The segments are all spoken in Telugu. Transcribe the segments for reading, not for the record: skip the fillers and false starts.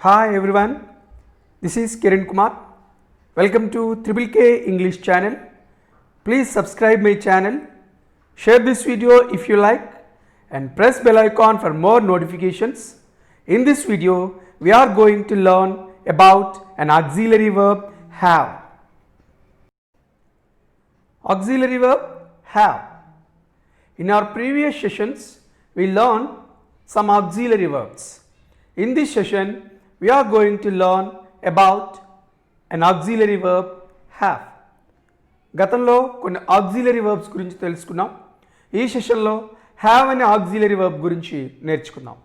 Hi everyone, this is Kiran Kumar. Welcome to Triple K English channel. Please subscribe my channel, share this video if you like and press bell icon for more notifications. In this video, we are going to learn about an auxiliary verb have. Auxiliary verb have. In our previous sessions, we learned some auxiliary verbs. In this session, we are going to learn about an auxiliary verb have. గతంలో కొన్ని ఆక్సిలరీ వర్బ్స్ గురించి తెలుసుకున్నాం. ఈ సెషన్లో హ్యావ్ అనే ఆక్సిలరీ వర్బ్ గురించి నేర్చుకుందాం.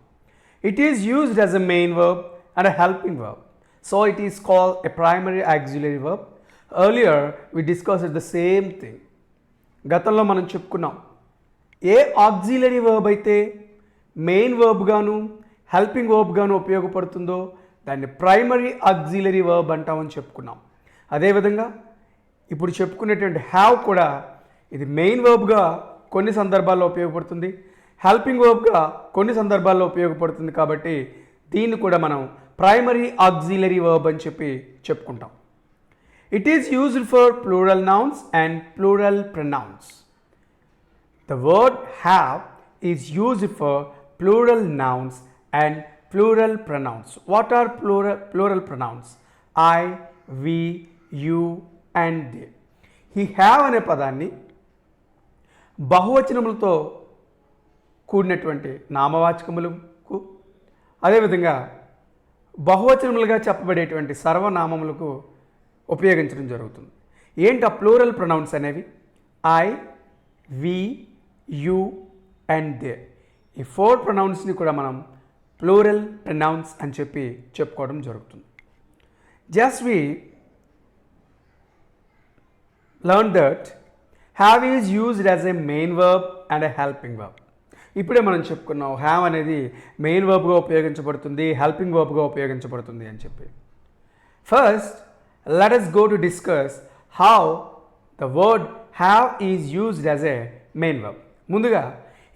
It is used as a main verb and a helping verb. So it is called a primary auxiliary verb. Earlier we discussed the same thing. గతంలో మనం చెప్పుకున్నాం ఏ ఆక్సిలరీ వర్బ్ అయితే మెయిన్ వర్బ్ గాను హెల్పింగ్ వర్బ్ గాను ఉపయోగపడుతుందో దాన్ని ప్రైమరీ ఆక్సిలరీ వర్బ్ అంటామని చెప్పుకున్నాం. అదేవిధంగా ఇప్పుడు చెప్పుకునేటువంటి హ్యావ్ కూడా ఇది మెయిన్ వర్బ్గా కొన్ని సందర్భాల్లో ఉపయోగపడుతుంది, హెల్పింగ్ వర్బ్గా కొన్ని సందర్భాల్లో ఉపయోగపడుతుంది. కాబట్టి దీన్ని కూడా మనం ప్రైమరీ ఆక్సిలరీ వర్బ్ అని చెప్పుకుంటాం. It is used for plural nouns and plural pronouns. The word have is used for plural nouns and plural pronouns. What are plural pronouns? I, we, you and they. ఈ have అనే పదాన్ని బహువచనములతో కూడినటువంటి నామవాచకములకు అదేవిధంగా బహువచనములుగా చెప్పబడేటువంటి సర్వనామములకు ఉపయోగించడం జరుగుతుంది. ఏంటి ఆ ప్లూరల్ ప్రొనౌన్స్ అనేవి? I, we, you and they. ఈ 4 ప్రొనౌన్స్ని కూడా మనం ప్లూరల్ ప్రొనౌన్స్ అని చెప్పుకోవడం జరుగుతుంది. Just we learn that have is used as a main verb and a helping verb. ఇప్పుడే మనం చెప్పుకున్నాం హ్యావ్ అనేది మెయిన్ వర్బ్గా ఉపయోగించబడుతుంది, హెల్పింగ్ వర్బ్గా ఉపయోగించబడుతుంది అని చెప్పి. First let us go to discuss how the word have is used as a main verb. ముందుగా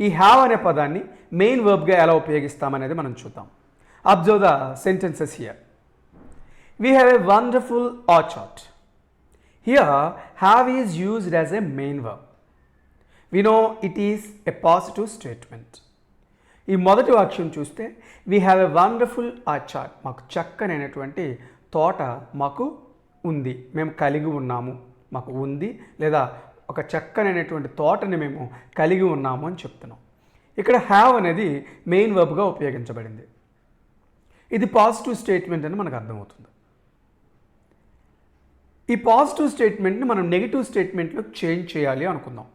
ఈ హ్యావ్ అనే పదాన్ని మెయిన్ వర్బ్గా ఎలా ఉపయోగిస్తామనేది మనం చూద్దాం. Observe the sentences here. We have a wonderful orchard. Here have is used as a main verb. We know it is a positive statement. ఈ మొదటి వాక్యం చూస్తే we have a wonderful orchard. మాకు చక్కనైనటువంటి తోట మాకు ఉంది, మేము కలిగి ఉన్నాము, మాకు ఉంది లేదా ఒక చక్కనైనటువంటి తోటని మేము కలిగి ఉన్నాము అని చెప్తున్నాం. ఇక్కడ హ్యావ్ అనేది మెయిన్ వర్బ్గా ఉపయోగించబడింది. ఇది పాజిటివ్ స్టేట్మెంట్ అని మనకు అర్థమవుతుంది. ఈ పాజిటివ్ స్టేట్మెంట్ని మనం నెగిటివ్ స్టేట్మెంట్లో చేంజ్ చేయాలి అనుకుందాం.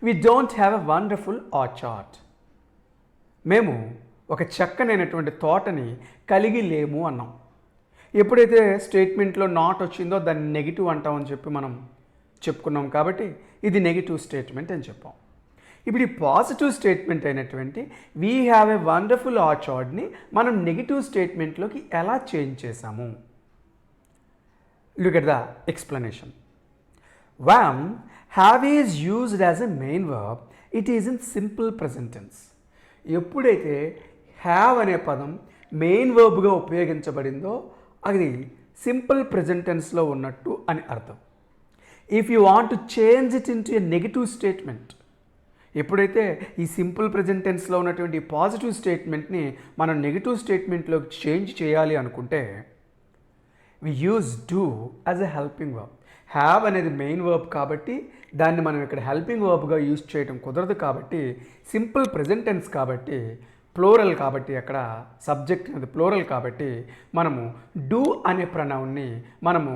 We don't have a wonderful orchard. మేము ఒక చక్కనైనటువంటి తోటని కలిగి లేము అన్నాం. ఎప్పుడైతే స్టేట్మెంట్లో నాట్ వచ్చిందో దాన్ని నెగిటివ్ అంటామని మనం చెప్పుకున్నాం. కాబట్టి ఇది నెగిటివ్ స్టేట్మెంట్ అని చెప్పాం. ఇప్పుడు ఈ పాజిటివ్ స్టేట్మెంట్ అయినటువంటి వీ హ్యావ్ ఎ వండర్ఫుల్ ఆర్చార్డ్ని మనం నెగిటివ్ స్టేట్మెంట్లోకి ఎలా చేంజ్ చేసాము? Look at the explanation. One have is used as a main verb, it is in simple present tense. ఎప్పుడైతే హ్యావ్ అనే పదం మెయిన్ వర్బ్గా ఉపయోగించబడిందో అది సింపుల్ ప్రెజెంట్ టెన్స్లో ఉన్నట్టు అని అర్థం. If you want to change it in to a negative statement, ఎప్పుడైతే ఈ సింపుల్ ప్రెజెంట్ టెన్స్లో ఉన్నటువంటి పాజిటివ్ స్టేట్మెంట్ని మనం నెగిటివ్ స్టేట్మెంట్లోకి చేంజ్ చేయాలి అనుకుంటే we use do as a helping verb. Have అనేది మెయిన్ వర్బ్ కాబట్టి దాన్ని మనం ఇక్కడ హెల్పింగ్ వర్బ్గా యూజ్ చేయడం కుదరదు. కాబట్టి సింపుల్ ప్రెజెంట్ టెన్స్ కాబట్టి ప్లూరల్ కాబట్టి అక్కడ సబ్జెక్ట్ అనేది ప్లూరల్ కాబట్టి మనము డూ అనే ప్రొనౌన్ని మనము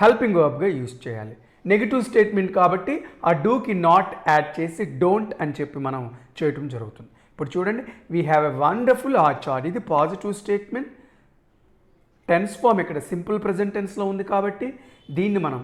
హెల్పింగ్ వర్బ్గా యూజ్ చేయాలి. నెగిటివ్ స్టేట్మెంట్ కాబట్టి ఆ డూకి నాట్ యాడ్ చేసి డోంట్ అని మనం చేయటం జరుగుతుంది. ఇప్పుడు చూడండి, వీ హ్యావ్ ఎ వండర్ఫుల్ ఆర్చార్డ్. ఇది పాజిటివ్ స్టేట్మెంట్. టెన్స్ ఫామ్ ఇక్కడ సింపుల్ ప్రెజెంట్ టెన్స్లో ఉంది కాబట్టి దీన్ని మనం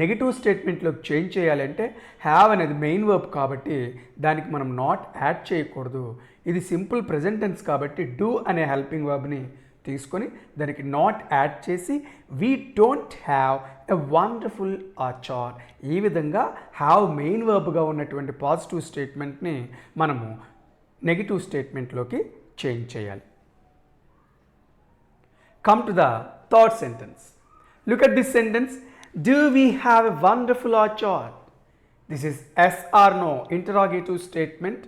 నెగిటివ్ స్టేట్మెంట్లోకి చేంజ్ చేయాలంటే హ్యావ్ అనేది మెయిన్ వర్బ్ కాబట్టి దానికి మనం నాట్ యాడ్ చేయకూడదు. ఇది సింపుల్ ప్రెజెంట్ టెన్స్ కాబట్టి డూ అనే హెల్పింగ్ వర్బ్ని తీసుకొని దానికి నాట్ యాడ్ చేసి we don't have a wonderful orchard. ఈ విధంగా హ్యావ్ మెయిన్ వర్బ్గా ఉన్నటువంటి పాజిటివ్ స్టేట్మెంట్ని మనము నెగిటివ్ స్టేట్మెంట్లోకి చేంజ్ చేయాలి. come to the third sentence. Look at this sentence. Do we have a wonderful orchard? This is yes or no interrogative statement.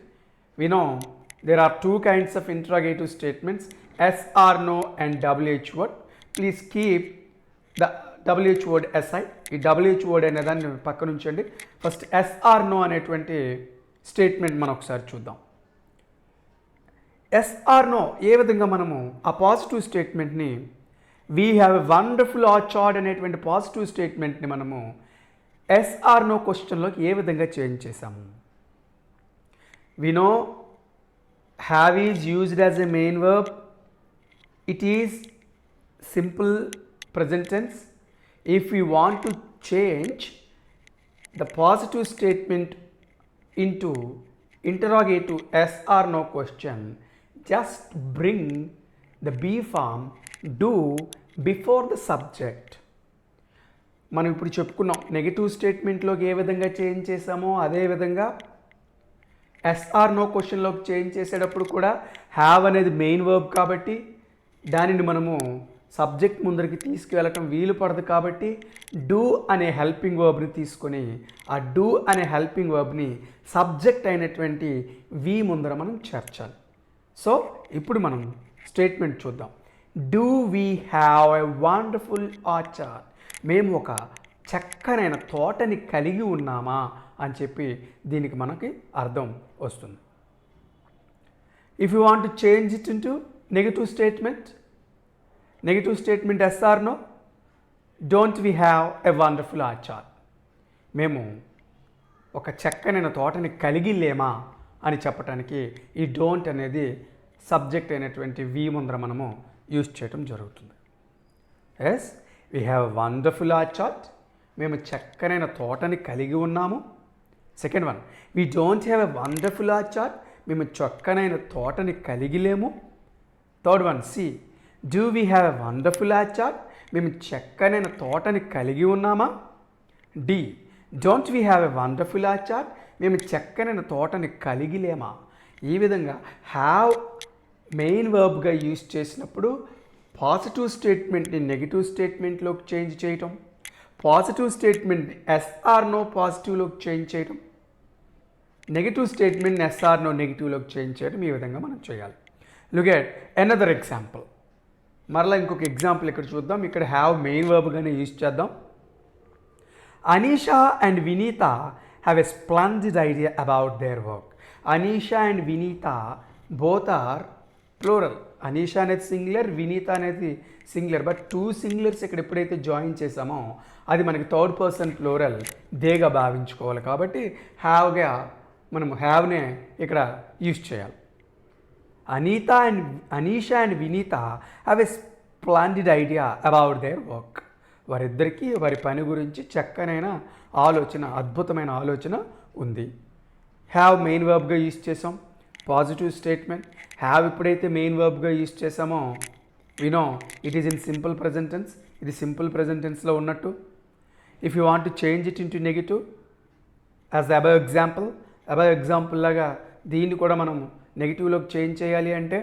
We know there are two kinds of interrogative statements, yes or no and WH word. Please keep the WH word aside. ఈ WH word అనే దాన్ని పక్కన ఉంచండి. ఫస్ట్ yes or no అనేటువంటి స్టేట్మెంట్ మనం ఒకసారి చూద్దాం. ఎస్ ఆర్ నో ఏ విధంగా మనము ఆ పాజిటివ్ స్టేట్మెంట్ని we have a wonderful orchard అనేటువంటి పాజిటివ్ స్టేట్మెంట్ని మనము ఎస్ ఆర్ నో క్వశ్చన్లోకి ఏ విధంగా చేంజ్ చేసాము. We know have is used as a main verb. It is simple present tense. If you want to change the positive statement into interrogative yes or no question, just bring the be form do before the subject. మనం ఇప్పుడు చెప్పుకున్నాం నెగిటివ్ స్టేట్మెంట్లోకి ఏ విధంగా చేంజ్ చేసామో అదే విధంగా ఎస్ ఆర్ నో క్వశ్చన్లోకి చేంజ్ చేసేటప్పుడు కూడా హ్యావ్ అనేది మెయిన్ వర్బ్ కాబట్టి దానిని మనము సబ్జెక్ట్ ముందరికి తీసుకువెళ్ళటం వీలు పడదు కాబట్టి డూ అనే హెల్పింగ్ వర్బ్ని తీసుకొని ఆ డూ అనే హెల్పింగ్ వర్బ్ని సబ్జెక్ట్ అయినటువంటి వి ముందర మనం చేర్చాలి. సో ఇప్పుడు మనం స్టేట్మెంట్ చూద్దాం. Do we have a wonderful orchard. మేము ఒక చక్కనైన తోటని కలిగి ఉన్నామా అని చెప్పి దీనికి మనకి అర్థం వస్తుంది. If you want to change it into negative statement, negative statement yes or no, don't we have a wonderful orchard. మేము ఒక చక్కనైన తోటని కలిగి లేమా అని చెప్పడానికి ఈ డోంట్ అనేది సబ్జెక్ట్ అయినటువంటి వి ముందర మనము యూజ్ చేయడం జరుగుతుంది. Yes we have a wonderful orchard. మేము చక్కనైన తోటని కలిగి ఉన్నాము. Second one, we don't have a wonderful orchard. మేము చక్కనైన తోటని కలిగి లేము. Third one C, do we have a wonderful orchard. మేము చక్కనైన తోటని కలిగి ఉన్నామా. D, don't we have a wonderful orchard. మేము చక్కనైన తోటని కలిగి లేమా. ఈ విధంగా హ్యావ్ మెయిన్ వర్బ్గా యూజ్ చేసినప్పుడు పాజిటివ్ స్టేట్మెంట్ని నెగిటివ్ స్టేట్మెంట్లోకి చేంజ్ చేయటం, పాజిటివ్ స్టేట్మెంట్ని ఎస్ ఆర్ నో పాజిటివ్లోకి చేంజ్ చేయటం, నెగిటివ్ స్టేట్మెంట్ని ఎస్ ఆర్ నో నెగిటివ్లోకి చేంజ్ చేయడం, ఈ విధంగా మనం చేయాలి. Look at another example. మరలా ఇంకొక ఎగ్జాంపుల్ ఇక్కడ చూద్దాం. ఇక్కడ హ్యావ్ మెయిన్ వర్బ్గానే యూజ్ చేద్దాం. Anisha and Vineeta have a splendid idea about their work. Anisha and Vineeta both are plural. Anisha అనేది సింగులర్, వినీత అనేది సింగులర్. బట్ టూ సింగులర్స్ ఇక్కడ ఎప్పుడైతే జాయిన్ చేసామో అది మనకి థర్డ్ పర్సన్ ప్లూరల్ దేగా భావించుకోవాలి. కాబట్టి హ్యావ్గా మనం హ్యావ్నే ఇక్కడ యూజ్ చేయాలి. Anisha and Vineeta have a splendid idea about their work. వారిద్దరికీ వారి పని గురించి చక్కనైన ఆలోచన, అద్భుతమైన ఆలోచన ఉంది. హ్యావ్ మెయిన్ వర్బ్గా యూజ్ చేసాం, పాజిటివ్ స్టేట్మెంట్. హ్యావ్ ఎప్పుడైతే మెయిన్ వర్బ్గా యూజ్ చేసామో we know it is in simple present tense. ఇది సింపుల్ ప్రెజెంట్ టెన్స్లో ఉన్నట్టు. If you want to change it into negative as the above example లాగా దీన్ని కూడా మనము నెగిటివ్లోకి చేంజ్ చేయాలి అంటే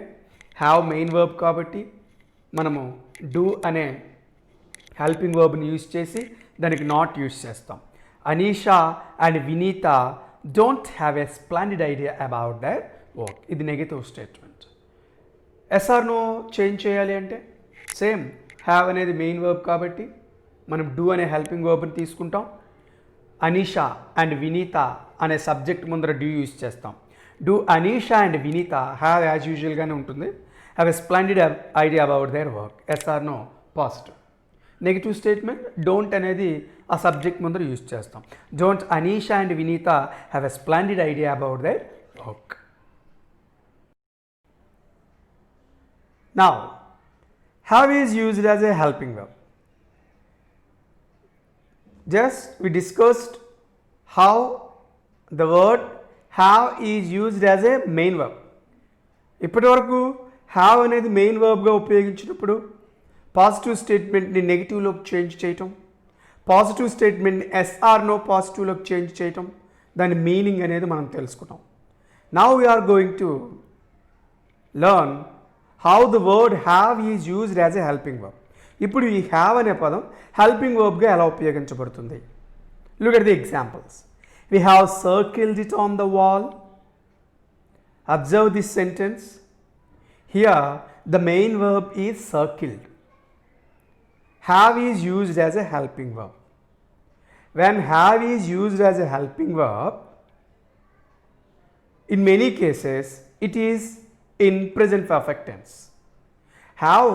హ్యావ్ మెయిన్ వర్బ్ కాబట్టి మనము డూ అనే హెల్పింగ్ వర్బ్ని యూజ్ చేసి దానికి నాట్ యూజ్ చేస్తాం. Anisha and Vineetha don't have a splendid idea about their work. ఇది negative statement. Yes or no change చేయాలి అంటే సేమ్, హ్యావ్ అనేది మెయిన్ వర్బ్ కాబట్టి మనం డూ అనే హెల్పింగ్ వర్బ్ని తీసుకుంటాం. అనీషా అండ్ వినీత అనే సబ్జెక్ట్ ముందర డూ యూజ్ చేస్తాం. Do Anisha and Vineeta have as యూజువల్గానే ఉంటుంది. Have a splendid idea about their work. Yes or no positive. Negative statement don't అనేది ఆ సబ్జెక్ట్ ముందర యూజ్ చేస్తాం. Don't Anisha and Vineeta have a splendid idea about their work. Now have is used as a helping verb. Just we discussed how the word have is used as a main verb. ఇప్పటి వరకు హ్యావ్ అనేది మెయిన్ వర్బ్గా ఉపయోగించినప్పుడు పాజిటివ్ స్టేట్మెంట్ని నెగిటివ్లోకి చేంజ్ చేయటం, పాజిటివ్ స్టేట్మెంట్ని ఎస్ ఆర్ నో పాజిటివ్లోకి చేంజ్ చేయటం, దాని మీనింగ్ అనేది మనం తెలుసుకున్నాం. Now we are going to learn how the word have is used as a helping verb. ఇప్పుడు ఈ హ్యావ్ అనే పదం హెల్పింగ్ వర్బ్గా ఎలా ఉపయోగించబడుతుంది? Look at the examples. We have circled it on the wall. Observe this sentence. Here the main verb is circled. Have is used as a helping verb. When have is used as a helping verb, in many cases it is in present perfect tense. Have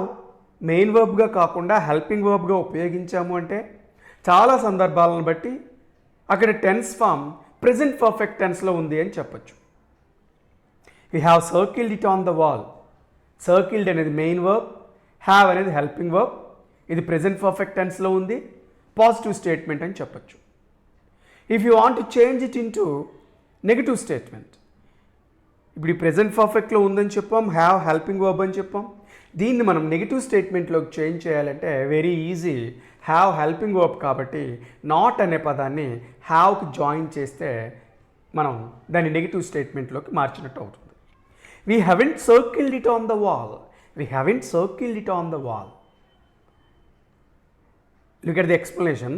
main వర్బ్గా కాకుండా హెల్పింగ్ వర్బ్గా ఉపయోగించాము అంటే చాలా సందర్భాలను బట్టి అక్కడ టెన్స్ ఫామ్ ప్రెజెంట్ పర్ఫెక్ట్ టెన్స్లో ఉంది అని చెప్పచ్చు. We have circled it on the wall. Circled అనేది మెయిన్ వర్బ్, హ్యావ్ అనేది హెల్పింగ్ వర్బ్. ఇది ప్రెజెంట్ పర్ఫెక్ట్ టెన్స్లో ఉంది, పాజిటివ్ స్టేట్మెంట్ అని చెప్పచ్చు. If you want to change it into negative statement, ఇప్పుడు ఈ ప్రెజెంట్ పర్ఫెక్ట్లో ఉందని చెప్పాం, హ్యావ్ హెల్పింగ్ వర్బ్ అని చెప్పాం. దీన్ని మనం నెగిటివ్ స్టేట్మెంట్లోకి చేంజ్ చేయాలంటే very easy. Have helping verb కాబట్టి నాట్ అనే పదాన్ని హ్యావ్కి జాయిన్ చేస్తే మనం దాన్ని నెగిటివ్ స్టేట్మెంట్లోకి మార్చినట్టు అవుతుంది. We haven't circled it on the wall. We haven't circled it on the wall. Look at the explanation.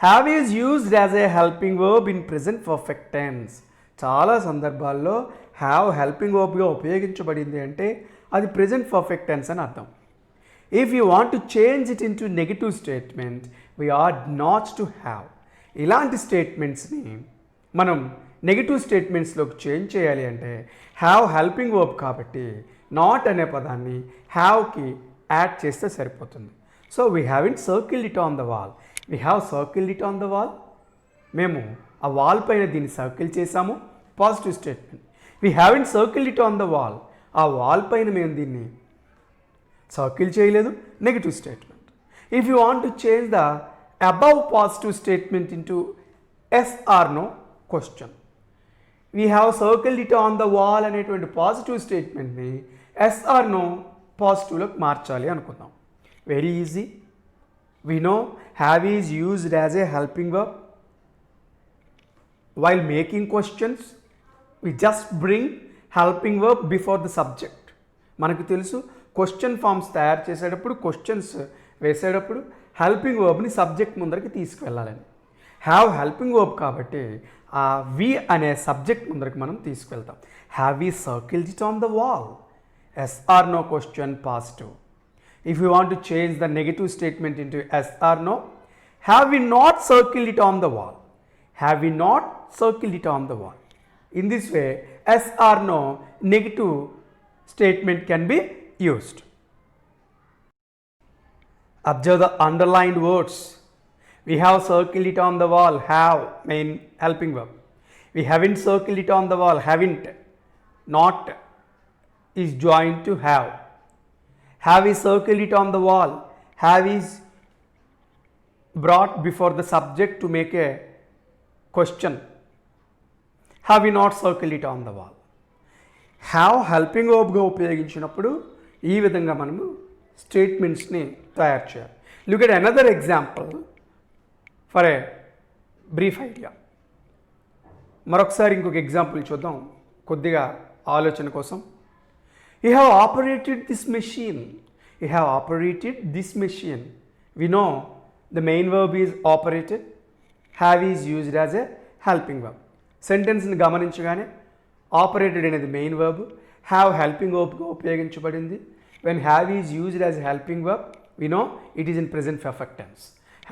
Have is used as a helping verb in present perfect tense. చాలా సందర్భాల్లో హ్యావ్ హెల్పింగ్ వర్బ్గా ఉపయోగించబడింది అంటే అది ప్రెజెంట్ పర్ఫెక్ట్ టెన్స్ అని అర్థం. If you want to change it into negative statement, we are not to have. ఇలాంటి స్టేట్మెంట్స్ని మనం నెగిటివ్ స్టేట్మెంట్స్లోకి చేంజ్ చేయాలి అంటే హ్యావ్ హెల్పింగ్ వర్బ్ కాబట్టి నాట్ అనే పదాన్ని హ్యావ్కి యాడ్ చేస్తే సరిపోతుంది. So we haven't circled it on the wall. We have circled it on the wall. మేము ఆ వాల్ పైన దీన్ని సర్కిల్ చేసాము, positive statement. We haven't circled it on the wall. ఆ వాల్ పైన మేము దీన్ని సర్కిల్ చేయలేదు, negative statement. If you want to change the above positive statement into yes or no question, we have circled it on the wall అనేటువంటి పాజిటివ్ స్టేట్మెంట్ని ఎస్ ఆర్ నో పాజిటివ్లోకి మార్చాలి అనుకుందాం. Very easy. We know have is used as a helping verb. While making questions we just bring helping verb before the subject. మనకు తెలుసు క్వశ్చన్ ఫామ్స్ తయారు చేసేటప్పుడు, క్వశ్చన్స్ వేసేటప్పుడు హెల్పింగ్ వర్బ్ని సబ్జెక్ట్ ముందరికి తీసుకువెళ్ళాలని. హ్యావ్ హెల్పింగ్ వర్బ్ కాబట్టి ఆ వి అనే సబ్జెక్ట్ ముందరికి మనం తీసుకువెళ్తాం. Have we circled it on the wall. Yes or no question positive. If you want to change the negative statement into yes or no, have we not circled it on the wall. Have we not circled it on the wall. In this way, yes or no negative statement can be used. Observe the underlined words. We have circled it on the wall. Have main helping verb. We haven't circled it on the wall. Haven't. Not is joined to have. Have is circled it on the wall. Have is brought before the subject to make a question. Have you not circle it on the wall. Have helping వర్బ్గా ఉపయోగించినప్పుడు ఈ విధంగా మనము స్టేట్మెంట్స్ని తయారు చేయాలి. Look at another example for a brief idea. మరొకసారి ఇంకొక ఎగ్జాంపుల్ చూద్దాం కొద్దిగా ఆలోచన కోసం. You have operated this machine. You have operated this machine. We know the main verb is operated. Have is used as a helping verb. సెంటెన్స్ని గమనించగానే ఆపరేటెడ్ అనేది మెయిన్ వర్బ్, హ్యావ్ హెల్పింగ్ వర్బ్గా ఉపయోగించబడింది. When have is used as helping verb, we know it is in present perfect tense.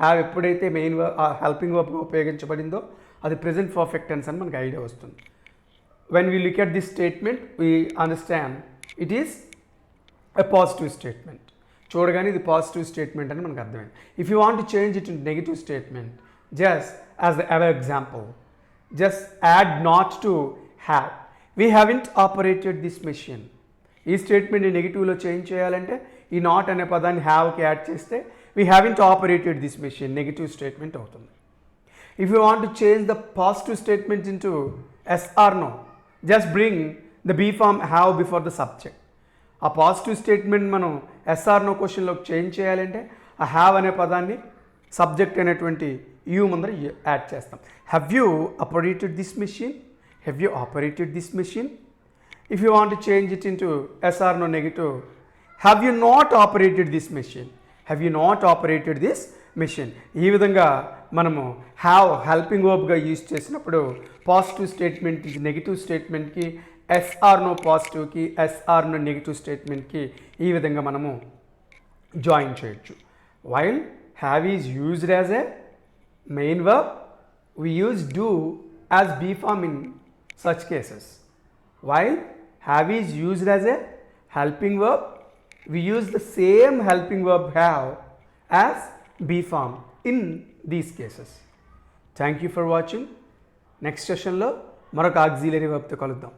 Have ఎప్పుడైతే మెయిన్ వర్బ్ హెల్పింగ్ వర్బ్గా ఉపయోగించబడిందో అది ప్రెజెంట్ పర్ఫెక్ట్ టెన్స్ అని మనకు ఐడియా వస్తుంది. When we look at this statement we understand it is a positive statement. చూడగానే ఇది పాజిటివ్ స్టేట్మెంట్ అని మనకు అర్థమైంది. If you want to change it in negative statement, just as the our example, just add not to have. We haven't operated this machine. ఈ స్టేట్మెంట్ని నెగిటివ్లో చేంజ్ చేయాలంటే ఈ నాట్ అనే పదాన్ని హ్యావ్కి యాడ్ చేస్తే we haven't operated this machine negative statement అవుతుంది. If you want to change the positive statement into yes or no, just bring the be form have before the subject. ఆ పాజిటివ్ స్టేట్మెంట్ మనం ఎస్ ఆర్ నో క్వశ్చన్లోకి చేంజ్ చేయాలంటే ఆ హ్యావ్ అనే పదాన్ని సబ్జెక్ట్ అనేటువంటి యూ ముందర యాడ్ చేస్తాం. Have you operated this machine. Have you operated this machine. if you want to change it into yes or no negative, have you not operated this machine? Have you not operated this machine? ఈ విధంగా మనము హ్యావ్ హెల్పింగ్ వర్బ్గా యూజ్ చేసినప్పుడు పాజిటివ్ స్టేట్మెంట్కి నెగిటివ్ స్టేట్మెంట్కి ఎస్ ఆర్ నో పాజిటివ్కి ఎస్ ఆర్ నో నెగిటివ్ స్టేట్మెంట్కి ఈ విధంగా మనము జాయిన్ చేయొచ్చు. While have is used as a main verb, we use do as B form in such cases. While have is used as a helping verb, we use the same helping verb have as B form in these cases. Thank you for watching. Next session lo marok auxiliary verb tho kaludam.